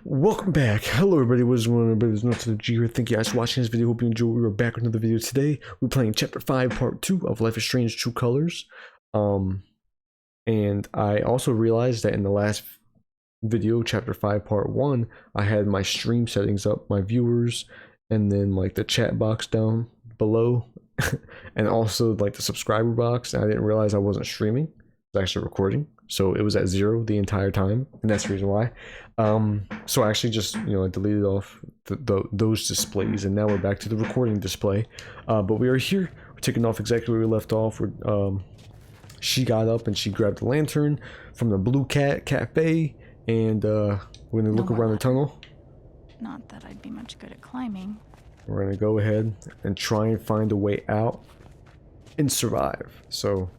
Welcome back. Hello everybody, what is going on? Everybody, not to the G here. Thank you guys for watching this video. Hope you enjoy. We are back with another video today. We're playing chapter 5 part 2 of Life is Strange True Colors. And I also realized that in the last video, chapter 5 part 1, I had my stream settings up, my viewers, and then like the chat box down below and also like the subscriber box, and I didn't realize I wasn't streaming. I was actually recording, so it was at 0 the entire time, and that's the reason why. So I actually just, I deleted off those displays, and now we're back to the recording display. But we are here. We're taking off exactly where we left off. She got up and she grabbed the lantern from the Blue Cat Cafe, and we're gonna look around the tunnel. Not that I'd be much good at climbing. We're gonna go ahead and try and find a way out and survive. So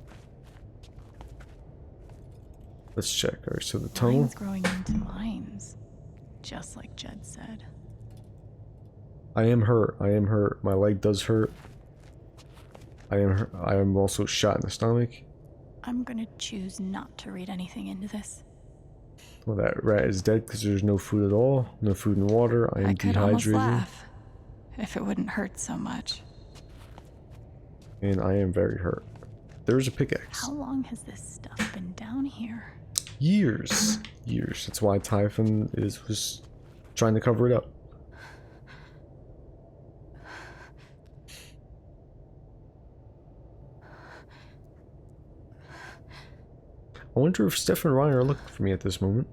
let's check. All right, so the tunnel. Lines growing into lines, just like Jed said. I am hurt. I am hurt. My leg does hurt. I am hurt. I am also shot in the stomach. I'm gonna choose not to read anything into this. Well, that rat is dead because there's no food at all. No food and water. I am could almost dehydrated. laugh if it wouldn't hurt so much. And I am very hurt. There's a pickaxe. How long has this stuff been down here? Years. Years. That's why Typhon was trying to cover it up. I wonder if Steph and Ryan are looking for me at this moment.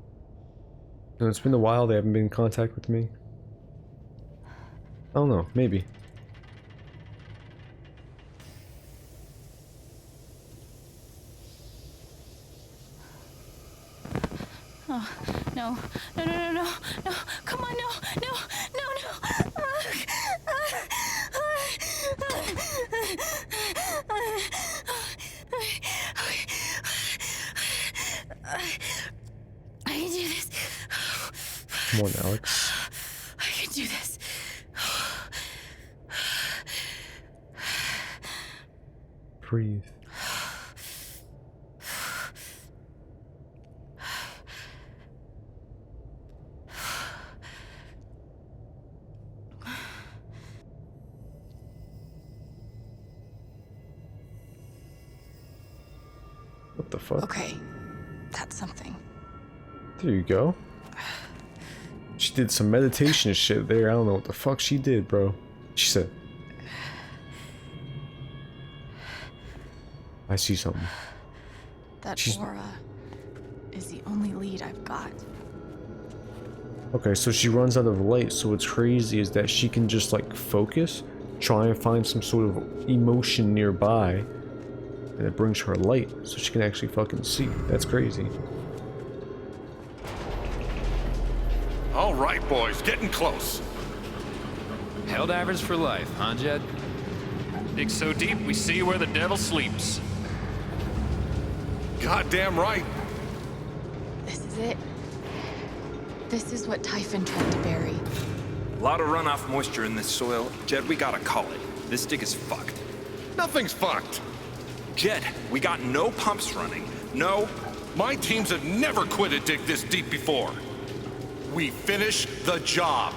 It's been a while, they haven't been in contact with me. I don't know, maybe. Oh, no, no, no, no, no, no, come on, no, no, no, no. I can do this. Come on, Alex. I can do this. Breathe. What the fuck? Okay, that's something. There you go. She did some meditation shit there. I don't know what the fuck she did, bro. She said, I see something. That aura is the only lead I've got. Okay, so she runs out of light, so what's crazy is that she can just like focus, try and find some sort of emotion nearby, and it brings her light, so she can actually fucking see. That's crazy. All right, boys, getting close. Helldivers for life, huh, Jed? Dig so deep, we see where the devil sleeps. Goddamn right. This is it. This is what Typhon tried to bury. A lot of runoff moisture in this soil. Jed, we gotta call it. This dig is fucked. Nothing's fucked. Jed, we got no pumps running. No. My teams have never quit a dig this deep before. We finish the job.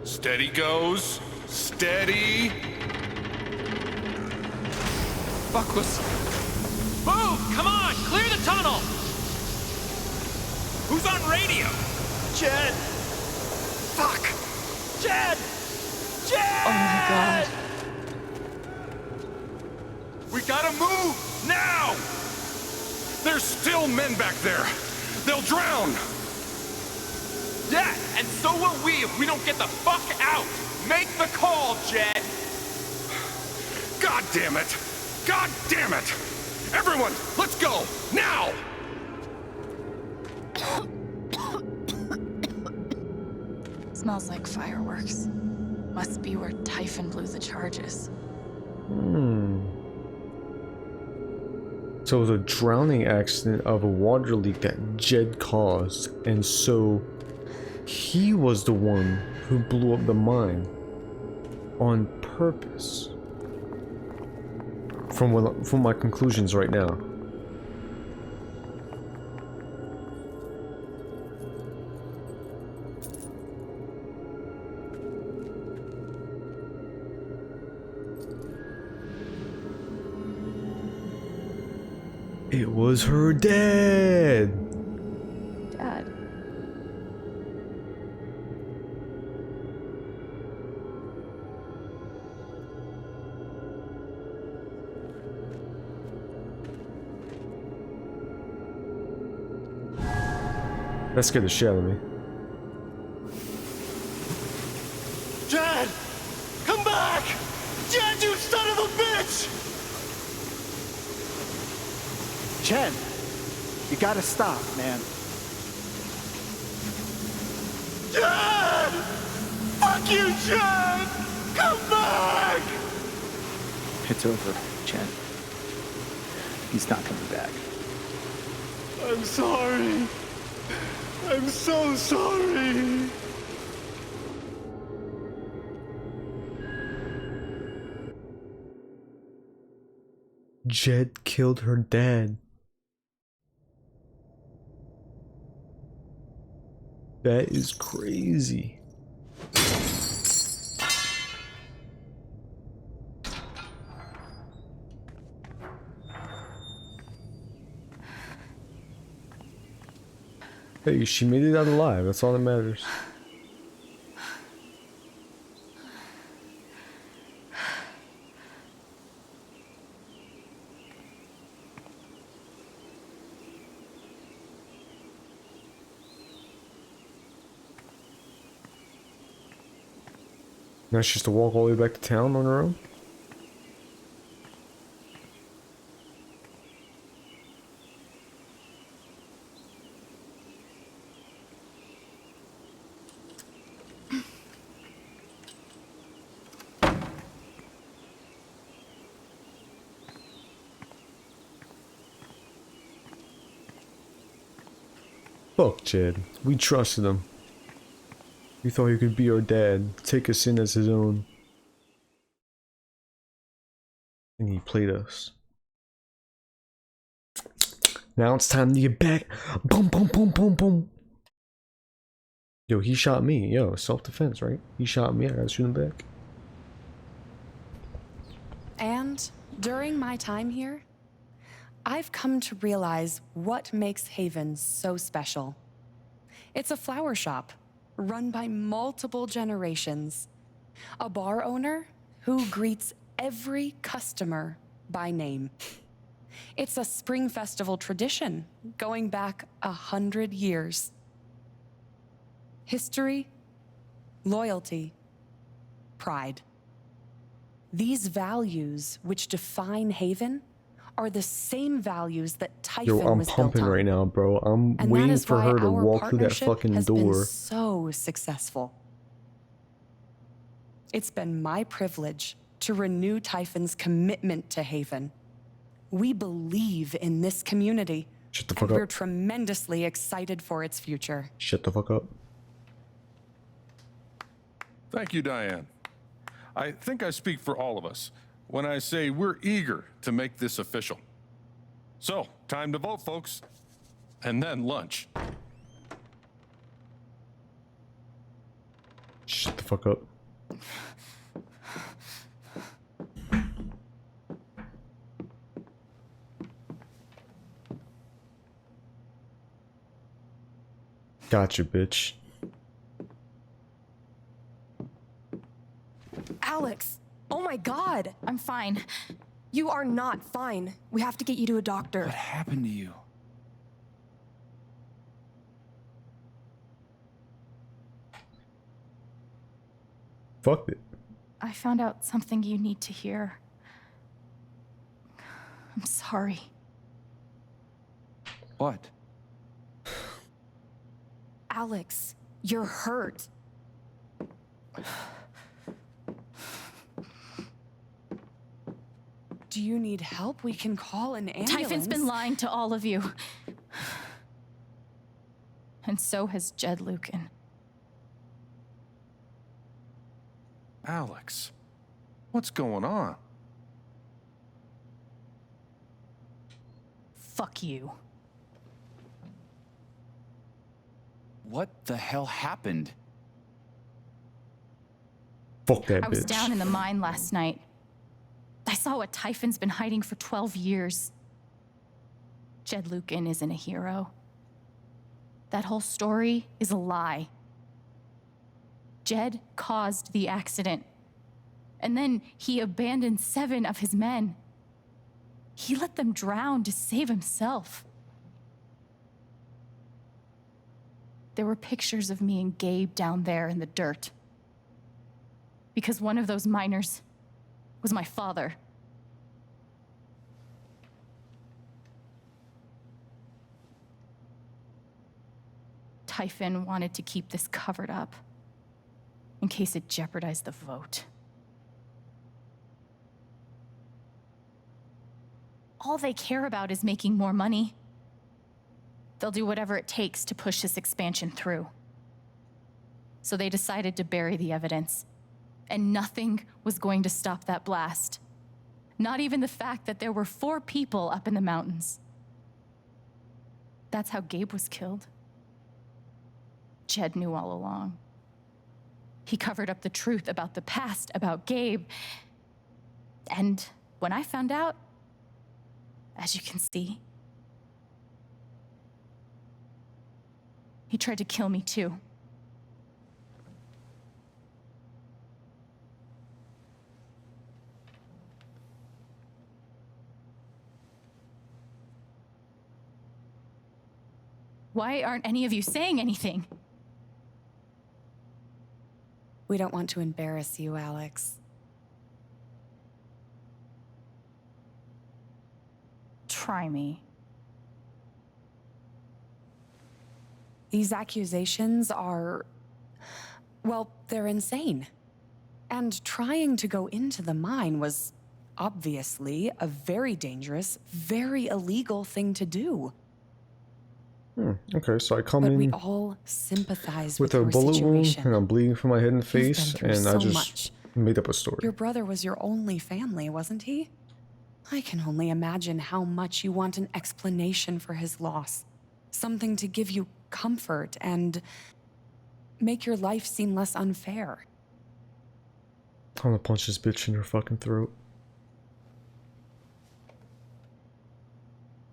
Steady goes. Steady. Fuck was... Move! Come on! Clear the tunnel! Who's on radio? Jed! Fuck! Jed! Jed! Oh my god. We gotta move now. There's still men back there. They'll drown. Yeah, and so will we if we don't get the fuck out! Make the call, Jed! God damn it. God damn it. Everyone, let's go. Now. Smells like fireworks. Must be where Typhon blew the charges. So it was a drowning accident of a water leak that Jed caused, and so he was the one who blew up the mine on purpose. From my conclusions right now. It was her dad. Dad. That scared the shit out of me. Dad! Come back! Dad, you son of a bitch! Chen, you gotta stop, man. Dad! Fuck you, Chen! Come back! It's over, Chen. He's not coming back. I'm sorry. I'm so sorry. Jed killed her dad. That is crazy. Hey, she made it out alive. That's all that matters. Now she has to walk all the way back to town on her own? Fuck Jed. We trusted him. We thought he could be our dad, take us in as his own. And he played us. Now it's time to get back. Boom, boom, boom, boom, boom. Yo, he shot me. Yo, self-defense, right? He shot me. I gotta shoot him back. And during my time here, I've come to realize what makes Haven so special. It's a flower shop run by multiple generations. A bar owner who greets every customer by name. It's a spring festival tradition going back 100 years. History, loyalty, pride. These values which define Haven are the same values that Typhon Yo, I'm was built pumping on. right now, bro. I'm And that waiting is for why her to our walk through that partnership fucking has been door. so successful. It's been my privilege to renew Typhon's commitment to Haven. We believe in this community, Shut the and fuck we're up. tremendously excited for its future. Shut the fuck up. Thank you, Diane. I think I speak for all of us when I say we're eager to make this official. So, time to vote, folks. And then lunch. Shut the fuck up. Gotcha, bitch. Alex! Oh my god! I'm fine. You are not fine. We have to get you to a doctor. What happened to you? Fuck it. I found out something you need to hear. I'm sorry. What? Alex, you're hurt. Do you need help? We can call an ambulance. Typhon's been lying to all of you. And so has Jed Lucan. Alex, what's going on? Fuck you. What the hell happened? Fuck that I was bitch. down in the mine last night. I saw what Typhon's been hiding for 12 years. Jed Lucan isn't a hero. That whole story is a lie. Jed caused the accident. And then he abandoned 7 of his men. He let them drown to save himself. There were pictures of me and Gabe down there in the dirt. Because one of those miners was my father. Typhon wanted to keep this covered up in case it jeopardized the vote. All they care about is making more money. They'll do whatever it takes to push this expansion through. So they decided to bury the evidence. And nothing was going to stop that blast. Not even the fact that there were 4 people up in the mountains. That's how Gabe was killed. Jed knew all along. He covered up the truth about the past, about Gabe. And when I found out, as you can see, he tried to kill me too. Why aren't any of you saying anything? We don't want to embarrass you, Alex. Try me. These accusations are, well, they're insane. And trying to go into the mine was obviously a very dangerous, very illegal thing to do. Okay, so I come But in we all sympathize with with a your bullet wound situation. and I'm bleeding from my head and You've been face, through and I so just much. made up a story. Your brother was your only family, wasn't he? I can only imagine how much you want an explanation for his loss. Something to give you comfort and make your life seem less unfair. I'm gonna punch this bitch in her fucking throat.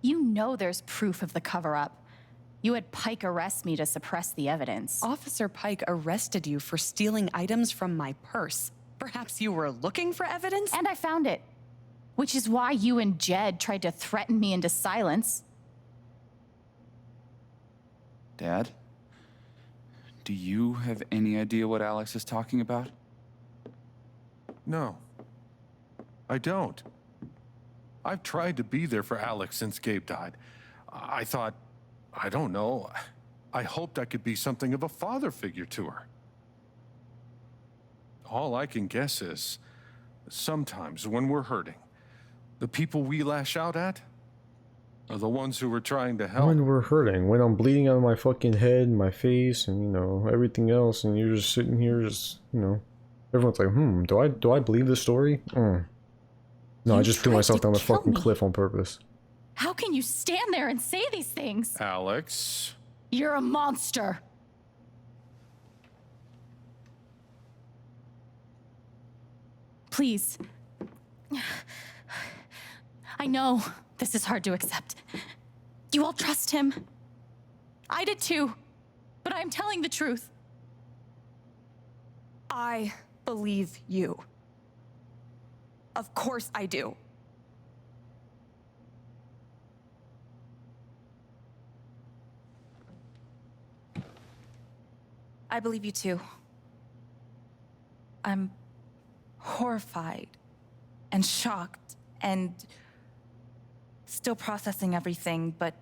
You know there's proof of the cover-up. You had Pike arrest me to suppress the evidence. Officer Pike arrested you for stealing items from my purse. Perhaps you were looking for evidence? And I found it. Which is why you and Jed tried to threaten me into silence. Dad? Do you have any idea what Alex is talking about? No, I don't. I've tried to be there for Alex since Gabe died. I thought, I don't know, I hoped I could be something of a father figure to her. All I can guess is, sometimes when we're hurting, the people we lash out at are the ones who we're trying to help. When we're hurting, when I'm bleeding out of my fucking head, my face, and you know, everything else, and you're just sitting here just, you know, everyone's like, do I believe this story? No, I just threw tried myself to down the kill fucking me. cliff on purpose. How can you stand there and say these things? Alex, You're a monster. Please. I know this is hard to accept. You all trust him. I did too. But I'm telling the truth. I believe you. Of course I do. I believe you too. I'm horrified and shocked and still processing everything, but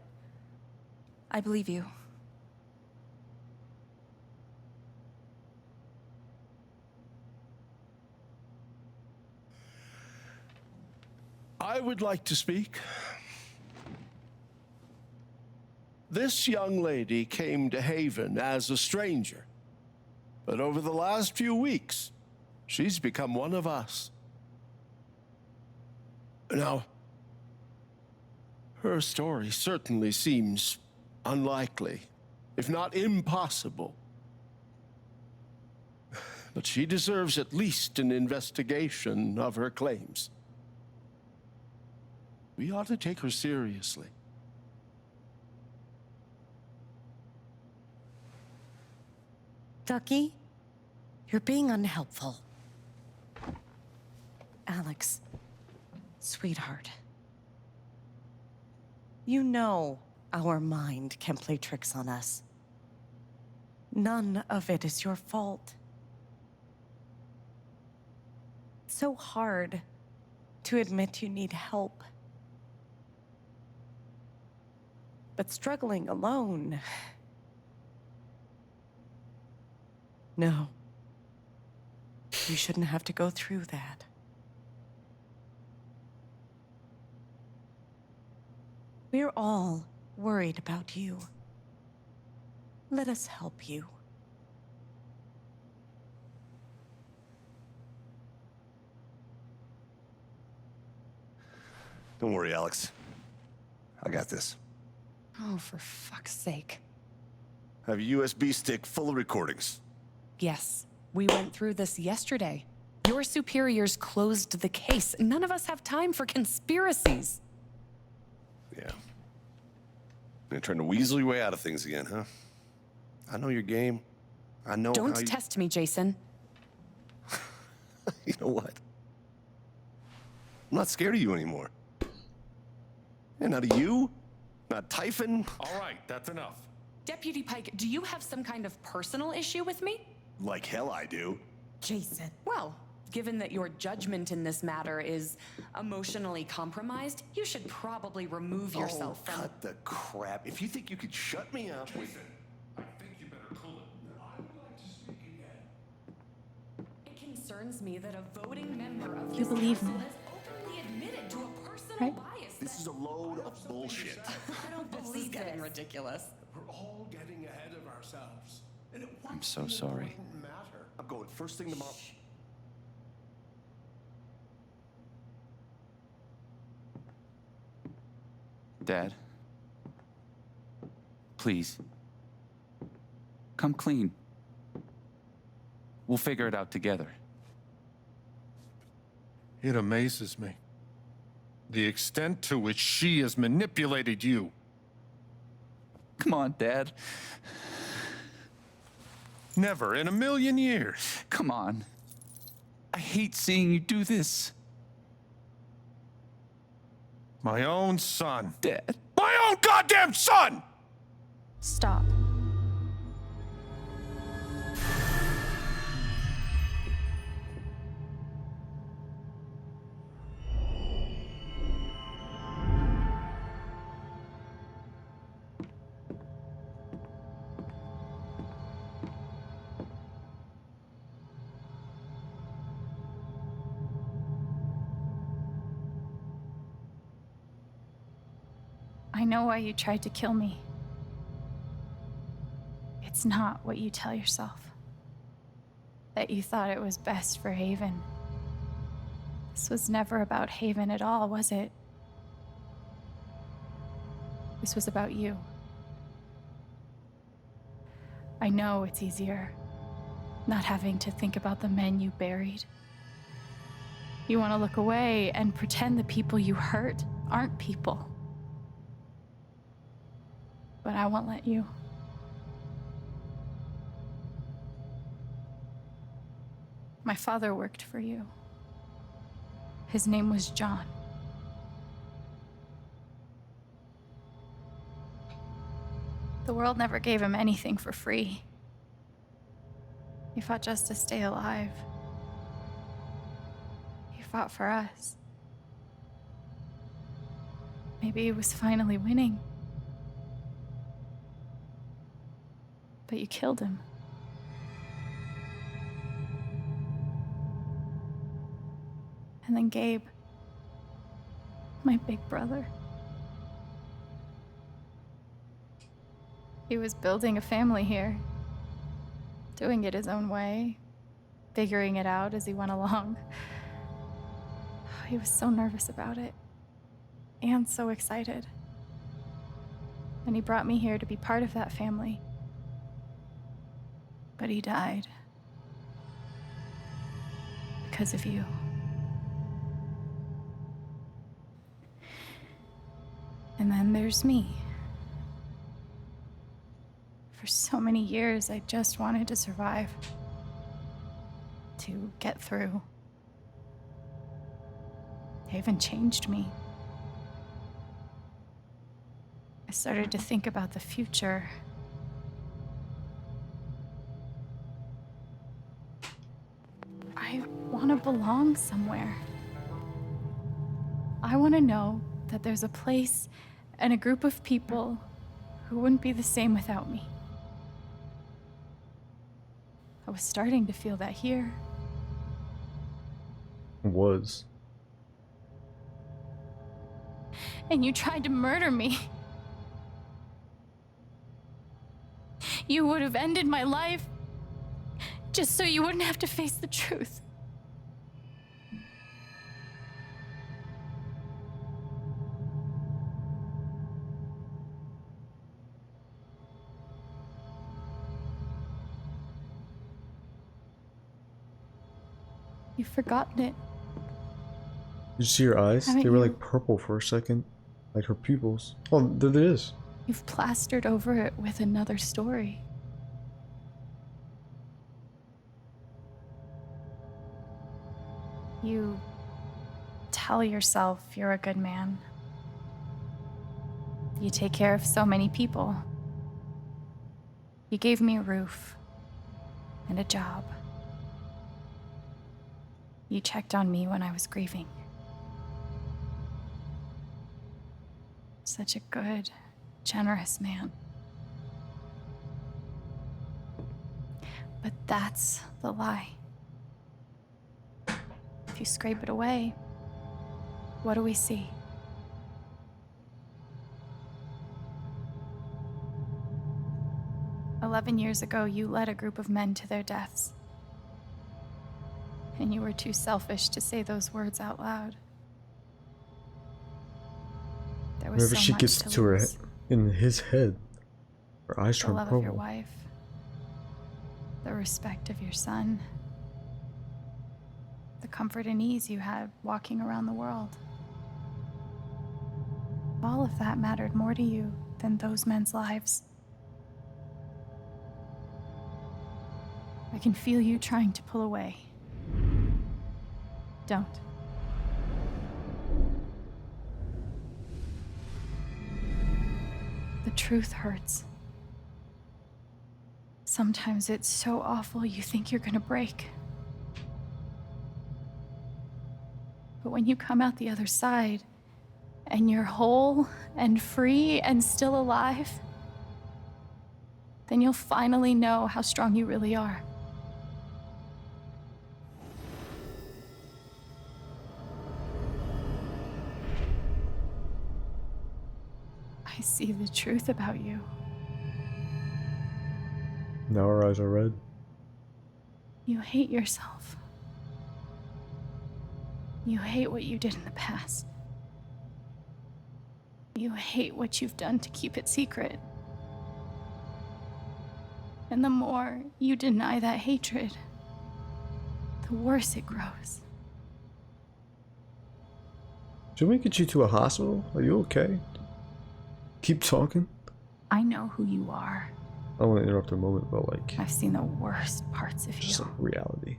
I believe you. I would like to speak. This young lady came to Haven as a stranger, but over the last few weeks, she's become one of us. Now, her story certainly seems unlikely, if not impossible. But she deserves at least an investigation of her claims. We ought to take her seriously. Ducky, you're being unhelpful. Alex, sweetheart. You know our mind can play tricks on us. None of it is your fault. It's so hard to admit you need help. But struggling alone... No. You shouldn't have to go through that. We're all worried about you. Let us help you. Don't worry, Alex. I got this. Oh, for fuck's sake. I have a USB stick full of recordings. Yes, we went through this yesterday. Your superiors closed the case. None of us have time for conspiracies. Yeah. You're trying to weasel your way out of things again, huh? I know your game. I know Don't how you... test me, Jason. You know what? I'm not scared of you anymore. And not of you, not Typhon. All right, that's enough. Deputy Pike, do you have some kind of personal issue with me? Like hell I do. Jason. Well, given that your judgment in this matter is emotionally compromised, you should probably remove yourself from... cut the crap. If you think you could shut me up with it... I think you better cool it. I would like to speak again. It concerns me that a voting member of You this believe council me, has openly admitted to a personal right? bias. This is a load of bullshit. I don't believe this. ridiculous. We're all getting ahead of ourselves. And it I'm so sorry. wouldn't matter. I'm going first thing tomorrow. Dad. Please. Come clean. We'll figure it out together. It amazes me. The extent to which she has manipulated you. Come on, Dad. Never in a million years. Come on. I hate seeing you do this. My own son. Dad. My own goddamn son! Stop. I know why you tried to kill me. It's not what you tell yourself. That you thought it was best for Haven. This was never about Haven at all, was it? This was about you. I know it's easier not having to think about the men you buried. You want to look away and pretend the people you hurt aren't people. But I won't let you. My father worked for you. His name was John. The world never gave him anything for free. He fought just to stay alive. He fought for us. Maybe he was finally winning. But you killed him. And then Gabe, my big brother. He was building a family here, doing it his own way, figuring it out as he went along. He was so nervous about it, and so excited. And he brought me here to be part of that family. But he died. Because of you. And then there's me. For so many years, I just wanted to survive. To get through. Haven changed me. I started to think about the future. I want to belong somewhere. I want to know that there's a place and a group of people who wouldn't be the same without me. I was starting to feel that here. Was. And you tried to murder me. You would have ended my life just so you wouldn't have to face the truth. You've forgotten it. Did you see her eyes? Haven't They were you? like purple for a second. Like her pupils. Oh, there it is. You've plastered over it with another story. You tell yourself you're a good man. You take care of so many people. You gave me a roof and a job. You checked on me when I was grieving. Such a good, generous man. But that's the lie. If you scrape it away, what do we see? "11 years ago, you led a group of men to their deaths. And you were too selfish to say those words out loud. There was Whenever so she much gets to her lose. in his head, her eyes The turn love of your purple. wife, the respect of your son, the comfort and ease you had walking around the world. All of that mattered more to you than those men's lives. I can feel you trying to pull away. Don't. The truth hurts. Sometimes it's so awful you think you're gonna break. But when you come out the other side, and you're whole and free and still alive, then you'll finally know how strong you really are. I see the truth about you. Now her eyes are red. You hate yourself. You hate what you did in the past. You hate what you've done to keep it secret. And the more you deny that hatred, the worse it grows. Should we get you to a hospital? Are you okay? Keep talking. I know who you are. I don't want to interrupt a moment, but like, I've seen the worst parts of just you. like reality.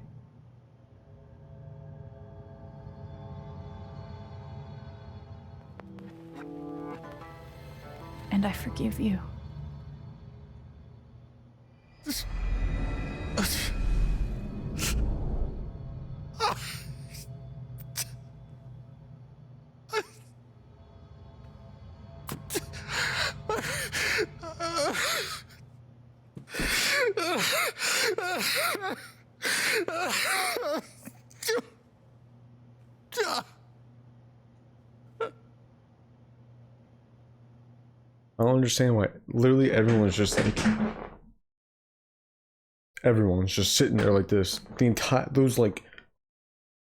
And I forgive you. I don't understand why. Literally, everyone's just like, everyone's just sitting there like this. The entire those like,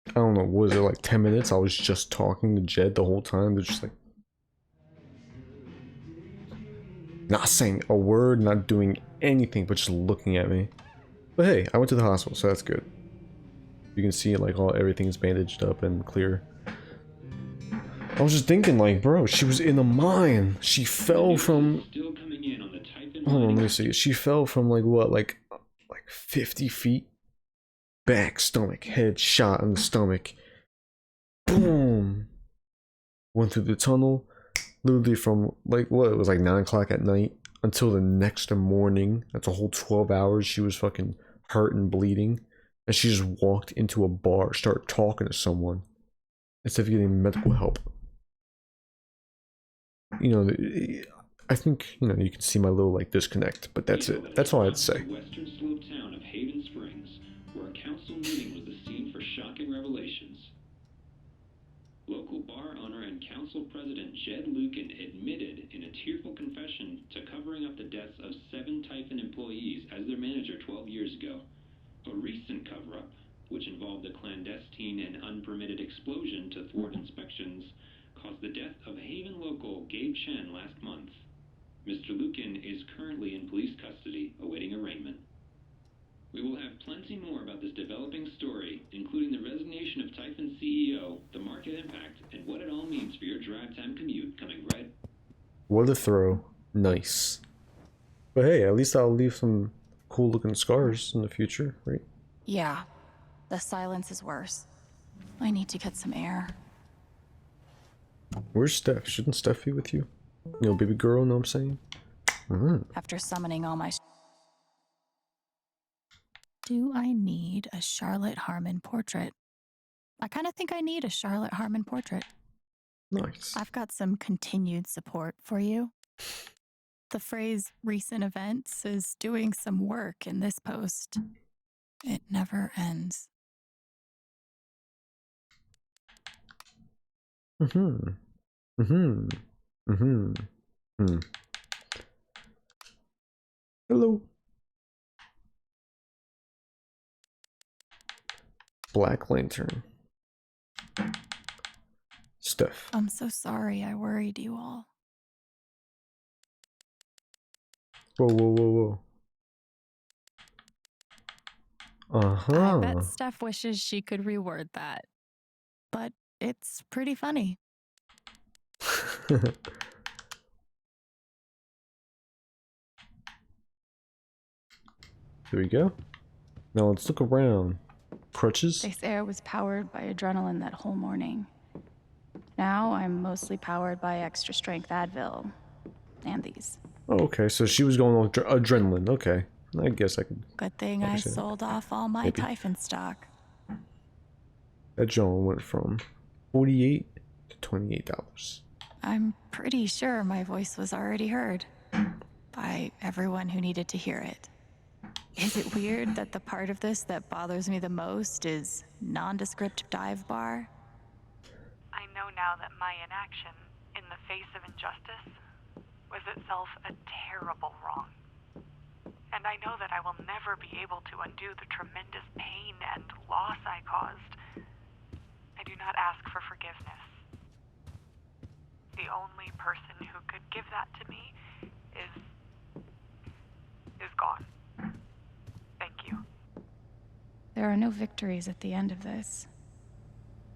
I don't know, was it like 10 minutes? I was just talking to Jed the whole time. They're just like, not saying a word, not doing anything, but just looking at me. But hey, I went to the hospital, so that's good. You can see like everything's bandaged up and clear. I was just thinking like, bro, she was in a mine. She fell from... hold on, let me see. She fell from like what, like 50 feet? Back, stomach, head shot in the stomach. Boom! Went through the tunnel, literally from like what, it was like 9 o'clock at night until the next morning. That's a whole 12 hours. She was fucking hurt and bleeding. And she just walked into a bar, started talking to someone instead of getting medical help. You know, I think, you know, you can see my little like disconnect, but that's it. That's all I'd say. Western slope town of Haven Springs, where a council meeting was the scene for shocking revelations. Local bar owner and council president Jed Lucan admitted in a tearful confession to covering up the deaths of 7 Typhon employees as their manager 12 years ago. A recent cover-up, which involved a clandestine and unpermitted explosion to thwart inspections, caused the death of Haven local Gabe Chen last month. Mr. Lucan is currently in police custody, awaiting arraignment. We will have plenty more about this developing story, including the resignation of Typhon CEO, the market impact, and what it all means for your drive time commute coming right. What a throw. Nice. But hey, at least I'll leave some cool looking scars in the future, right? Yeah, the silence is worse. I need to get some air. Where's Steph? Shouldn't Steph be with you? You know, baby girl, know what I'm saying? After summoning all my... Do I need a Charlotte Harmon portrait? I kind of think I need a Charlotte Harmon portrait. Nice. I've got some continued support for you. The phrase recent events is doing some work in this post. It never ends. Hello. Black Lantern. Steph. I'm so sorry I worried you all. Whoa, whoa, whoa, whoa. I bet Steph wishes she could reword that. But it's pretty funny. Here we go. Now let's look around. Crutches? This air was powered by adrenaline that whole morning. Now I'm mostly powered by extra strength Advil. And these. Oh, okay. So she was going on adrenaline. Okay. I guess I could. Good thing I sold off all my Typhon stock. That John went from $48 to $28. I'm pretty sure my voice was already heard. By everyone who needed to hear it. Is it weird that the part of this that bothers me the most is nondescript dive bar? I know now that my inaction, in the face of injustice, was itself a terrible wrong. And I know that I will never be able to undo the tremendous pain and loss I caused. I do not ask for forgiveness. The only person who could give that to me is gone. Thank you. There are no victories at the end of this.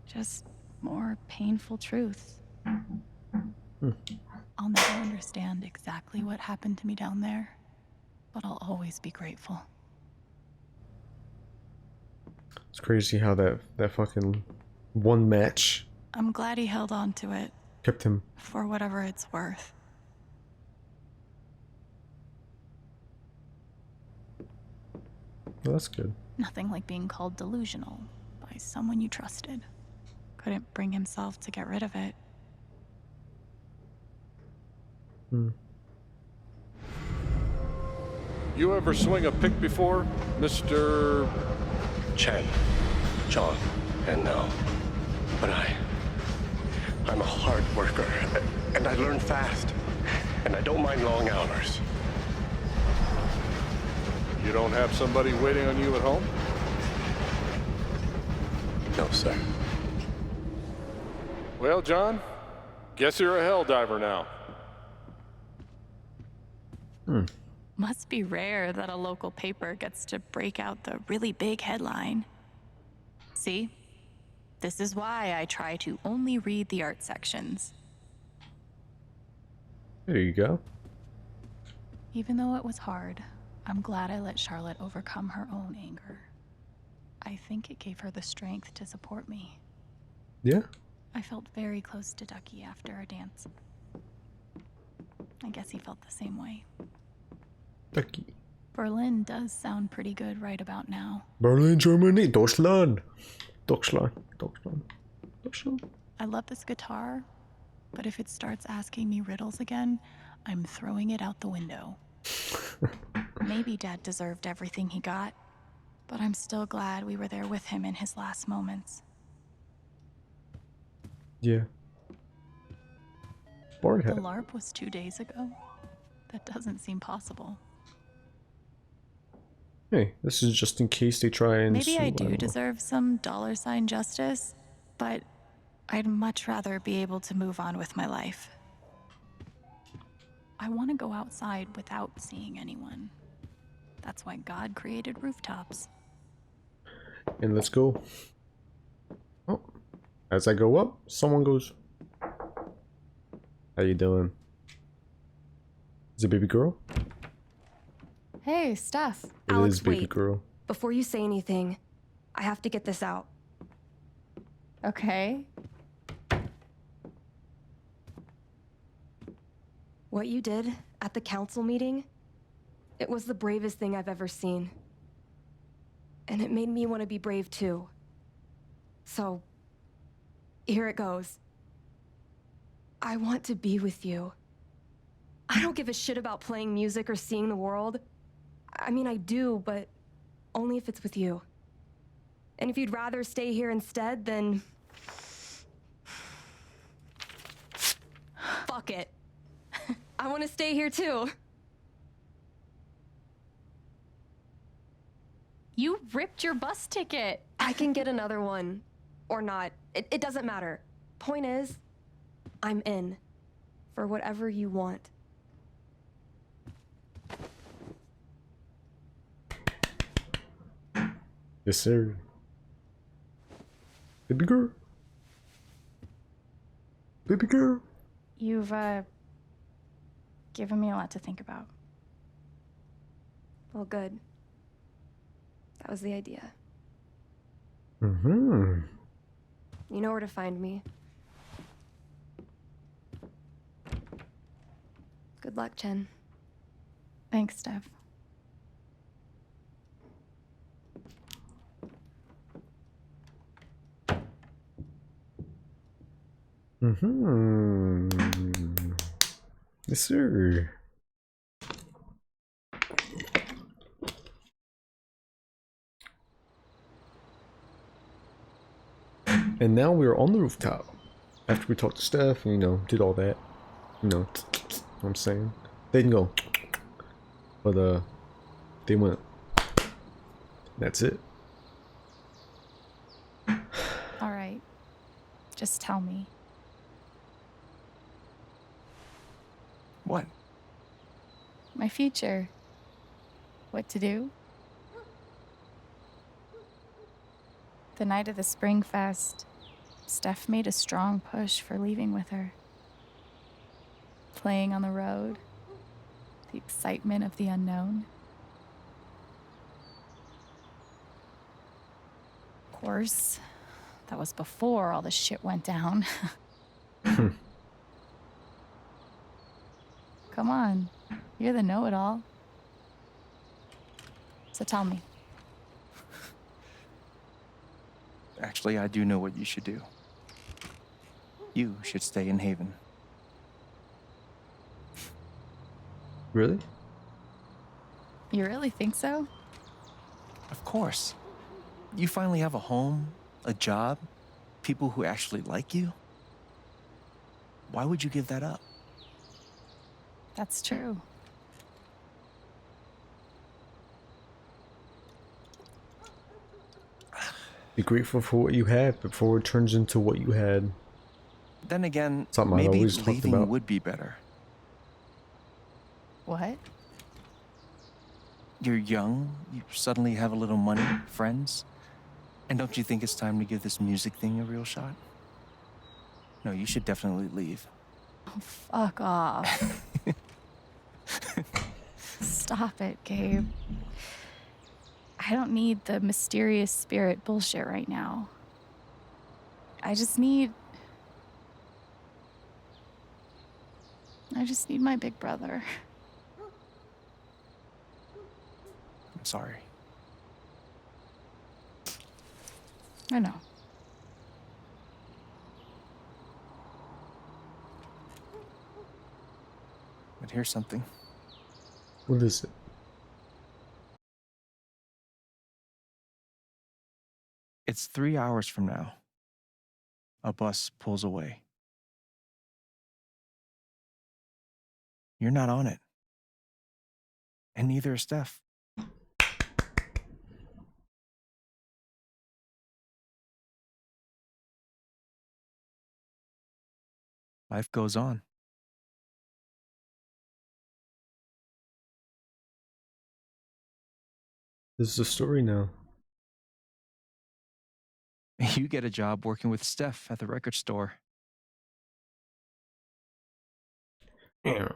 Just more painful truths. I'll never understand exactly what happened to me down there, but I'll always be grateful. It's crazy how that fucking one match I'm glad he held on to it. kept him. For whatever it's worth. Well, that's good. Nothing like being called delusional by someone you trusted. Couldn't bring himself to get rid of it. You ever swing a pick before, Mr. Chen, John, and no. But I'm a hard worker, and I learn fast, and I don't mind long hours. You don't have somebody waiting on you at home? No, sir. Well, John, guess you're a hell diver now. Must be rare that a local paper gets to break out the really big headline. See? This is why I try to only read the art sections. There you go. Even though it was hard, I'm glad I let Charlotte overcome her own anger. I think it gave her the strength to support me. Yeah. I felt very close to Ducky after our dance. I guess he felt the same way. Ducky. Berlin does sound pretty good right about now. Berlin, Germany, Deutschland. Deutschland, Deutschland, Deutschland. I love this guitar, but if it starts asking me riddles again, I'm throwing it out the window. Maybe Dad deserved everything he got, but I'm still glad we were there with him in his last moments. Yeah. Bard The hat. LARP was 2 days ago. That doesn't seem possible. Hey, this is just in case they try and Maybe sue, I don't do know. deserve some $ justice, but I'd much rather be able to move on with my life. I want to go outside without seeing anyone. That's why God created rooftops. And let's go. Oh, as I go up, someone goes. How you doing? Is it baby girl? Hey, Steph. It Alex, is baby wait. girl. Before you say anything, I have to get this out. Okay. What you did at the council meeting, it was the bravest thing I've ever seen. And it made me want to be brave too. So, here it goes. I want to be with you. I don't give a shit about playing music or seeing the world. I mean, I do, but only if it's with you. And if you'd rather stay here instead, then... fuck it. I want to stay here too. You ripped your bus ticket. I can get another one. Or not. It doesn't matter. Point is, I'm in. For whatever you want. Yes, sir. Baby girl. Baby girl. You've, given me a lot to think about. Well, good. That was the idea. Mm-hmm. You know where to find me. Good luck, Chen. Thanks, Steph. Mm-hmm. Yes, sir. And now we're on the rooftop. After we talked to Steph and, you know, did all that. You know what I'm saying? They didn't go. But, they went. That's it. All right. Just tell me. What? My future. What to do? The night of the Spring Fest, Steph made a strong push for leaving with her. Playing on the road, the excitement of the unknown. Of course, that was before all the shit went down. Come on, you're the know-it-all. So tell me. Actually, I do know what you should do. You should stay in Haven. Really? You really think so? Of course. You finally have a home, a job, people who actually like you. Why would you give that up? That's true. Be grateful for what you have before it turns into what you had. Then again, Something I've maybe always talked leaving about. would be better. What? You're young, you suddenly have a little money, friends. And don't you think it's time to give this music thing a real shot? No, you should definitely leave. Oh, fuck off. Stop it, Gabe. I don't need the mysterious spirit bullshit right now. I just need my big brother. I'm sorry. I know. But here's something. What is it? It's 3 hours from now. A bus pulls away. You're not on it. And neither is Steph. Life goes on. This is a story now. You get a job working with Steph at the record store. What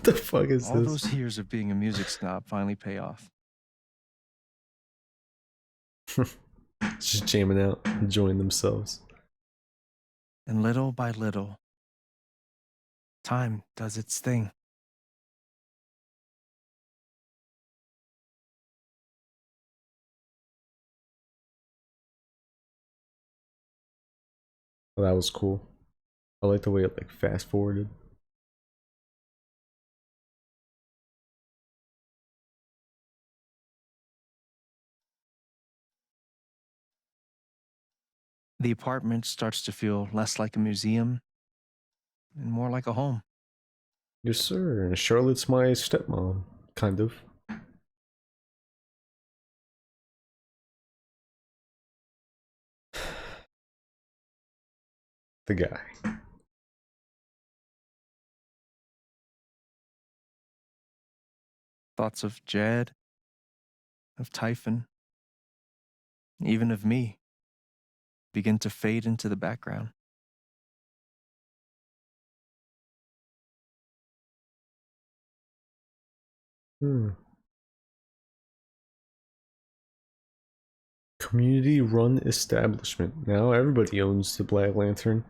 the fuck is All this? those years of being a music snob finally pay off. Just jamming out, enjoying themselves. And little by little, time does its thing. Well, that was cool. I like the way it like fast forwarded. The apartment starts to feel less like a museum and more like a home. Yes, sir. And Charlotte's my stepmom, kind of. The guy. Thoughts of Jed, of Typhon, even of me, begin to fade into the background. Community run establishment. Now everybody owns the Black Lantern.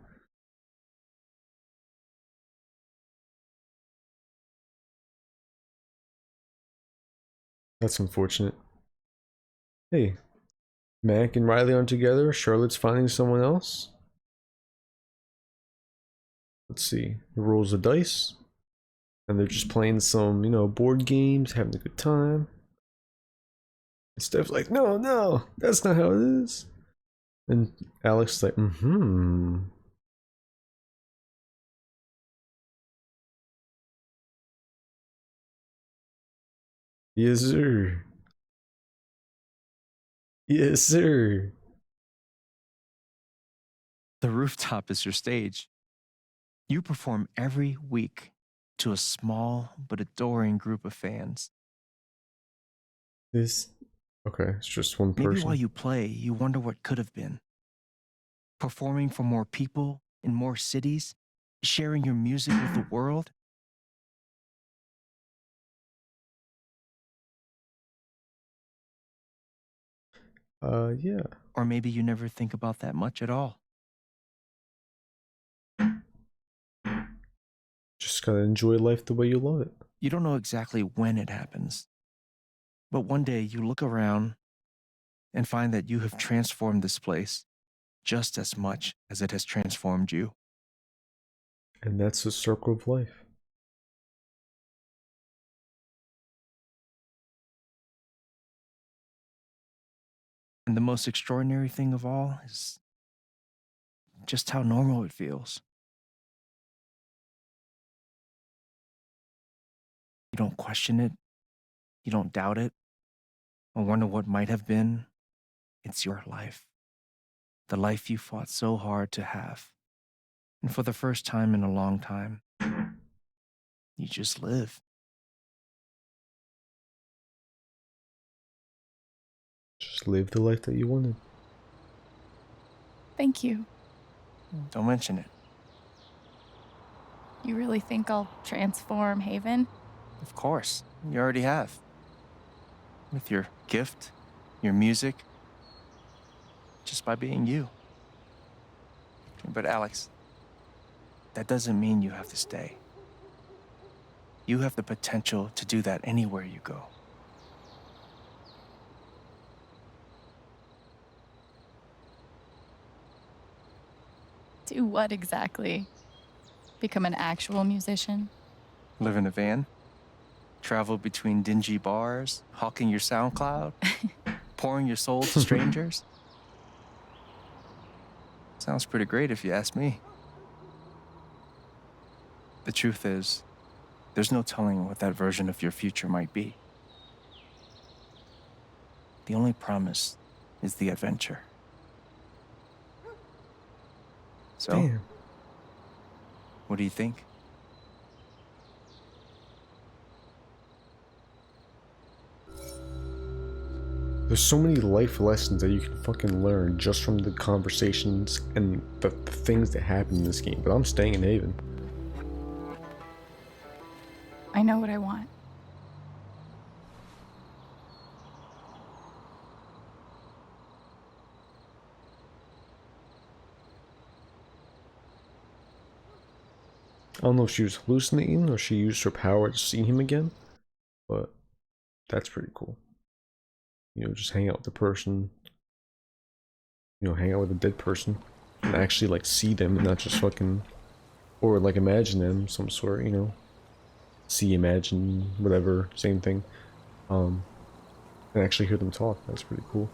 That's unfortunate. Hey, Mac and Riley aren't together. Charlotte's finding someone else. Let's see. He rolls the dice. And they're just playing some, you know, board games, having a good time. And Steph's like, no, no, that's not how it is. And Alex is like, Yes, sir. Yes, sir. The rooftop is your stage. You perform every week to a small but adoring group of fans. Okay, it's just one person. Maybe while you play, you wonder what could have been. Performing for more people in more cities, sharing your music with the world. Yeah. Or maybe you never think about that much at all. Just gotta enjoy life the way you love it. You don't know exactly when it happens. But one day you look around and find that you have transformed this place just as much as it has transformed you. And that's the circle of life. And the most extraordinary thing of all is just how normal it feels. You don't question it. You don't doubt it. Or wonder what might have been. It's your life. The life you fought so hard to have. And for the first time in a long time, you just live. Just live the life that you wanted. Thank you. Don't mention it. You really think I'll transform Haven? Of course, you already have. With your gift, your music, just by being you. But Alex, that doesn't mean you have to stay. You have the potential to do that anywhere you go. Do what exactly? Become an actual musician? Live in a van, travel between dingy bars, hawking your SoundCloud, pouring your soul to strangers. Sounds pretty great if you ask me. The truth is, there's no telling what that version of your future might be. The only promise is the adventure. So, Damn. What do you think? There's so many life lessons that you can fucking learn just from the conversations and the things that happen in this game, but I'm staying in Haven. I know what I want. I don't know if she was hallucinating or she used her power to see him again, but that's pretty cool. You know, just hang out with the person, you know, hang out with a dead person and actually like see them and not just fucking, or like imagine them some sort, you know, see, imagine, whatever, same thing, and actually hear them talk. That's pretty cool.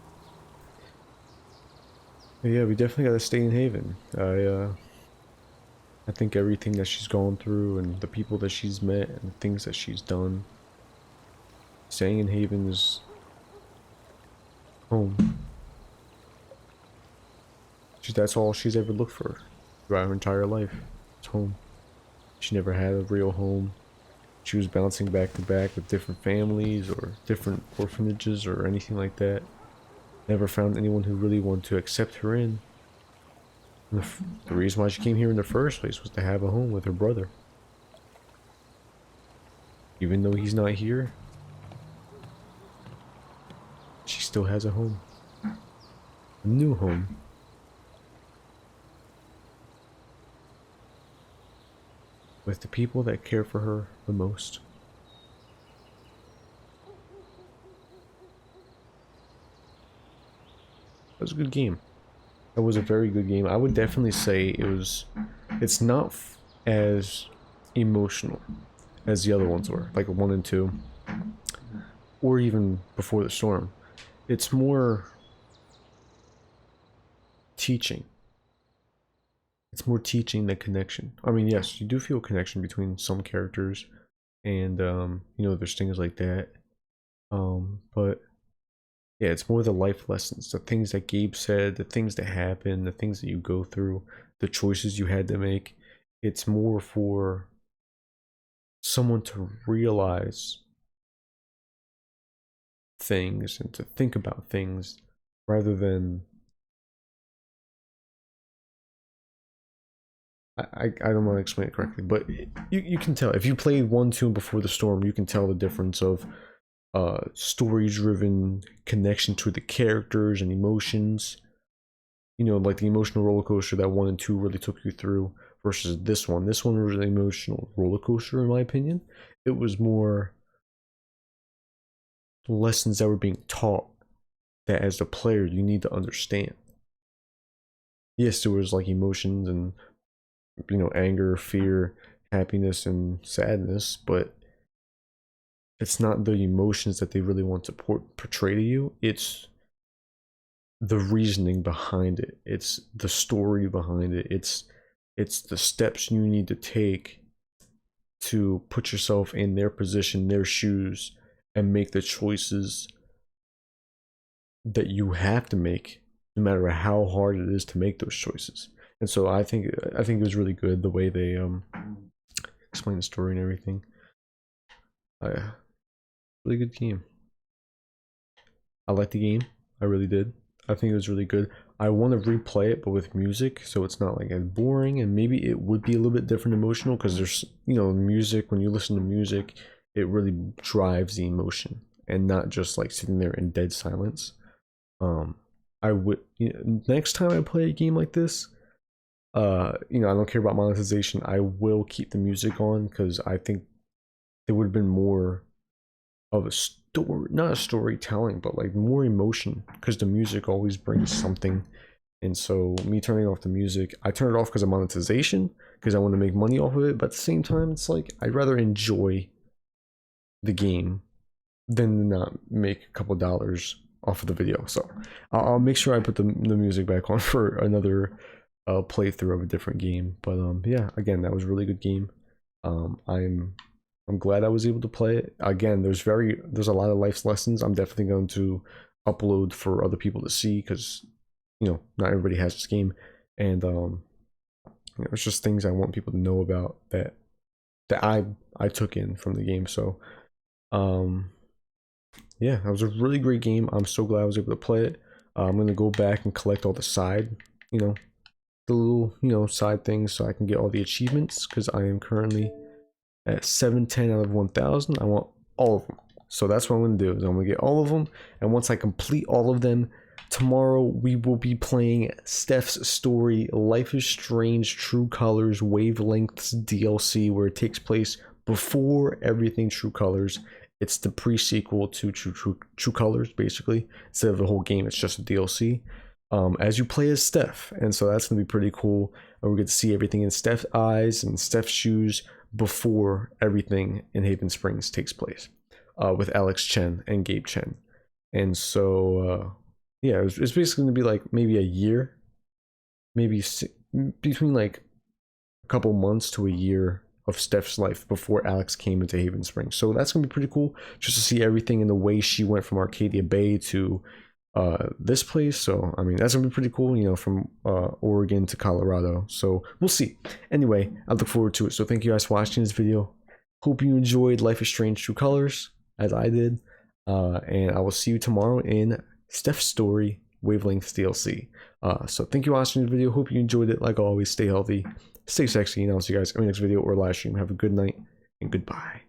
But yeah, we definitely gotta stay in Haven. I think everything that she's gone through and the people that she's met and the things that she's done, staying in Haven is home. That's all she's ever looked for throughout her entire life. It's home. She never had a real home. She was bouncing back to back with different families or different orphanages or anything like that. Never found anyone who really wanted to accept her in. And the reason why she came here in the first place was to have a home with her brother. Even though he's not here, she still has a home. A new home. With the people that care for her the most. That was a good game. That was a very good game. I would definitely say it's not as emotional as the other ones were, like 1 and 2, or even Before the Storm. It's more teaching. It's more teaching than connection. I mean, yes, you do feel a connection between some characters, and you know, there's things like that. But yeah, it's more the life lessons, the things that Gabe said, the things that happen, the things that you go through, the choices you had to make. It's more for someone to realize things and to think about things rather than I don't want to explain it correctly, but you can tell if you played 1, 2 and Before the Storm, you can tell the difference of story-driven connection to the characters and emotions. You know, like the emotional roller coaster that 1 and 2 really took you through versus this one. This one was an emotional roller coaster, in my opinion. It was more lessons that were being taught that as a player you need to understand. Yes, there was like emotions and, you know, anger, fear, happiness, and sadness, but it's not the emotions that they really want to portray to you. It's the reasoning behind it. It's the story behind it. It's the steps you need to take to put yourself in their position, their shoes, and make the choices that you have to make, no matter how hard it is to make those choices. And so I think it was really good the way they explain the story and everything. Really good game. I liked the game. I really did. I think it was really good. I want to replay it, but with music, so it's not like as boring, and maybe it would be a little bit different emotional because there's, you know, music. When you listen to music, it really drives the emotion, and not just like sitting there in dead silence. I would, you know, next time I play a game like this, you know, I don't care about monetization. I will keep the music on because I think there would have been more of a story, not a storytelling, but like more emotion, because the music always brings something. And so me turning off the music, I turn it off because of monetization, because I want to make money off of it, but at the same time, it's like I'd rather enjoy the game than not make a couple dollars off of the video. So I'll make sure I put the music back on for another playthrough of a different game. But yeah, again, that was a really good game. I'm glad I was able to play it. Again, there's a lot of life lessons I'm definitely going to upload for other people to see, because, you know, not everybody has this game, and you know, it's just things I want people to know about that I took in from the game. So yeah, that was a really great game. I'm so glad I was able to play it. I'm gonna go back and collect all the side, you know, the little, you know, side things, so I can get all the achievements, because I am currently at 710 out of 1000. I want all of them. So that's what I'm going to do, is I'm going to get all of them, and once I complete all of them, tomorrow we will be playing Steph's story, Life is Strange True Colors Wavelengths DLC, where it takes place before everything True Colors. It's the pre-sequel to True Colors, basically. Instead of the whole game, it's just a DLC. As you play as Steph, and so that's going to be pretty cool. And we get to see everything in Steph's eyes and Steph's shoes before everything in Haven Springs takes place, with Alex Chen and Gabe Chen. And so yeah, it's basically going to be like maybe a year, maybe between like a couple months to a year of Steph's life before Alex came into Haven Springs. So that's going to be pretty cool, just to see everything in the way she went from Arcadia Bay to this place. So I mean, that's gonna be pretty cool, you know, from Oregon to Colorado. So we'll see. Anyway, I look forward to it. So thank you guys for watching this video. Hope you enjoyed Life is Strange True Colors as I did, and I will see you tomorrow in Steph's Story Wavelengths DLC. So thank you for watching this video. Hope you enjoyed it. Like always, stay healthy, stay sexy, and I'll see you guys in the next video or live stream. Have a good night and goodbye.